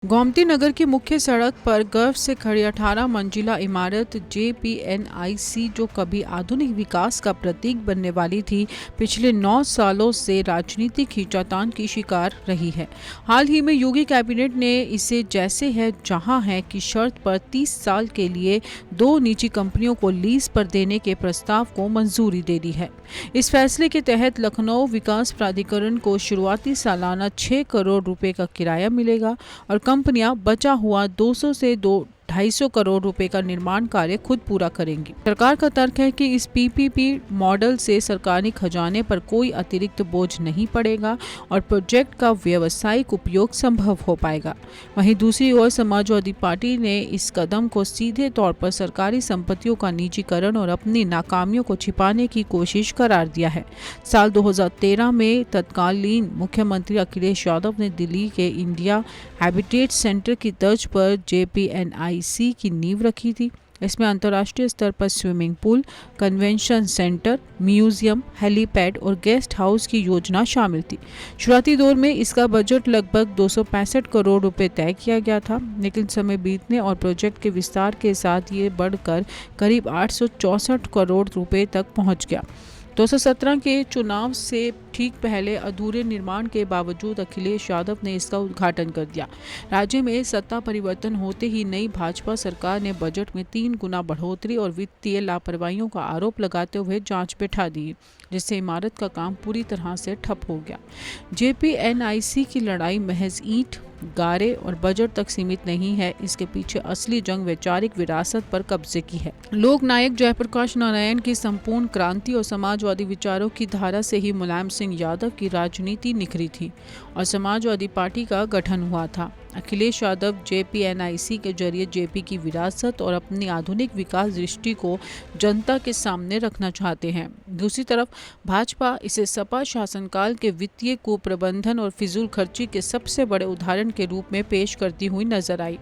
गोमती नगर की मुख्य सड़क पर गर्व से खड़ी 18 मंजिला इमारत JPNIC, जो कभी आधुनिक विकास का प्रतीक बनने वाली थी, पिछले 9 सालों से राजनीतिक खींचातान की शिकार रही है। हाल ही में योगी कैबिनेट ने इसे जैसे है जहां है की शर्त पर 30 साल के लिए 2 निजी कंपनियों को लीज पर देने के प्रस्ताव को मंजूरी दे दी है। इस फैसले के तहत लखनऊ विकास प्राधिकरण को शुरुआती सालाना 6 करोड़ रुपए का किराया मिलेगा और कंपनियां बचा हुआ 200 से 250 करोड़ रुपए का निर्माण कार्य खुद पूरा करेंगी। सरकार का तर्क है कि इस PPP मॉडल से सरकारी खजाने पर कोई अतिरिक्त बोझ नहीं पड़ेगा और प्रोजेक्ट का व्यावसायिक उपयोग संभव हो पाएगा। वहीं दूसरी ओर समाजवादी पार्टी ने इस कदम को सीधे तौर पर सरकारी संपत्तियों का निजीकरण और अपनी नाकामियों को छिपाने की कोशिश करार दिया है। साल 2013 में तत्कालीन मुख्यमंत्री अखिलेश यादव ने दिल्ली के इंडिया हैबिटेट सेंटर की तर्ज पर JPNIC की नींव रखी थी। इसमें अंतर्राष्ट्रीय स्तर पर swimming pool, convention centre, museum, helipad और गेस्ट हाउस की योजना शामिल थी। शुरुआती दौर में इसका बजट लगभग 265 करोड़ रुपए तय किया गया था, लेकिन समय बीतने और प्रोजेक्ट के विस्तार के साथ ये बढ़कर करीब 864 करोड़ रुपए तक पहुंच गया। 2017 के चुनाव से ठीक पहले अधूरे निर्माण के बावजूद अखिलेश यादव ने इसका उद्घाटन कर दिया। राज्य में सत्ता परिवर्तन होते ही नई भाजपा सरकार ने बजट में 3 गुना बढ़ोतरी और वित्तीय लापरवाहियों का आरोप लगाते हुए जांच बैठा दी, जिससे इमारत का काम पूरी तरह से ठप हो गया। JPNIC की लड़ाई महज ईंट, गारे और बजट तक सीमित नहीं है। इसके पीछे असली जंग वैचारिक विरासत पर कब्जे की है। लोक नायक जयप्रकाश नारायण की संपूर्ण क्रांति और समाजवादी विचारों की धारा से ही मुलायम सिंह यादव की राजनीति निखरी थी और समाजवादी पार्टी का गठन हुआ था। अखिलेश यादव JPNIC के जरिए JP की विरासत और अपनी आधुनिक विकास दृष्टि को जनता के सामने रखना चाहते हैं। दूसरी तरफ भाजपा इसे सपा शासनकाल के वित्तीय कुप्रबंधन और फिजूल खर्ची के सबसे बड़े उदाहरण के रूप में पेश करती हुई नजर आई।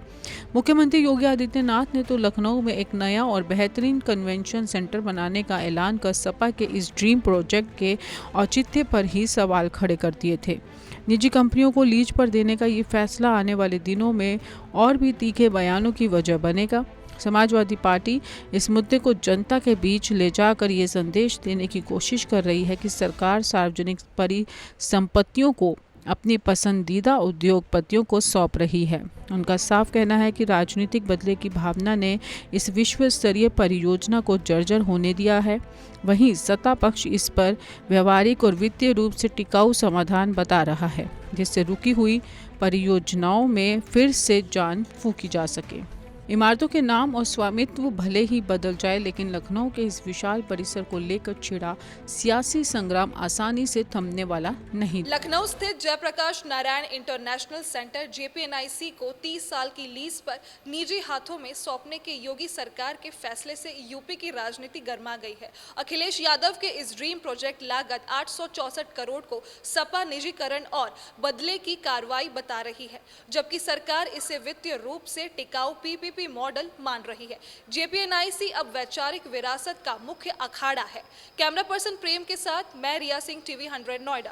मुख्यमंत्री योगी आदित्यनाथ ने तो लखनऊ में एक नया और बेहतरीन कन्वेंशन सेंटर बनाने का ऐलान कर सपा के इस ड्रीम प्रोजेक्ट के औचित्य पर ही सवाल खड़े कर दिए थे। निजी कंपनियों को लीज पर देने का ये फैसला आने वाले दिनों में और भी तीखे बयानों की वजह बनेगा। समाजवादी पार्टी इस मुद्दे को जनता के बीच ले जाकर ये संदेश देने की कोशिश कर रही है कि सरकार सार्वजनिक परिसंपत्तियों को अपनी पसंदीदा उद्योगपतियों को सौंप रही है। उनका साफ कहना है कि राजनीतिक बदले की भावना ने इस विश्व स्तरीय परियोजना को जर्जर होने दिया है। वहीं सत्ता पक्ष इस पर व्यवहारिक और वित्तीय रूप से टिकाऊ समाधान बता रहा है, जिससे रुकी हुई परियोजनाओं में फिर से जान फूंकी जा सके। इमारतों के नाम और स्वामित्व भले ही बदल जाए, लेकिन लखनऊ के इस विशाल परिसर को लेकर छिड़ा सियासी संग्राम आसानी से थमने वाला नहीं। लखनऊ स्थित Jayprakash Narayan international centre JPNIC को 30 साल की लीज पर निजी हाथों में सौंपने के योगी सरकार के फैसले से यूपी की राजनीति गर्मा गई है। अखिलेश यादव के इस ड्रीम प्रोजेक्ट लागत 864 करोड़ को सपा निजीकरण और बदले की कार्रवाई बता रही है, जबकि सरकार इसे वित्तीय रूप से टिकाऊ PPP मॉडल मान रही है। JPNIC अब वैचारिक विरासत का मुख्य अखाड़ा है। कैमरा पर्सन प्रेम के साथ मैं रिया सिंह, TV 100 नोएडा।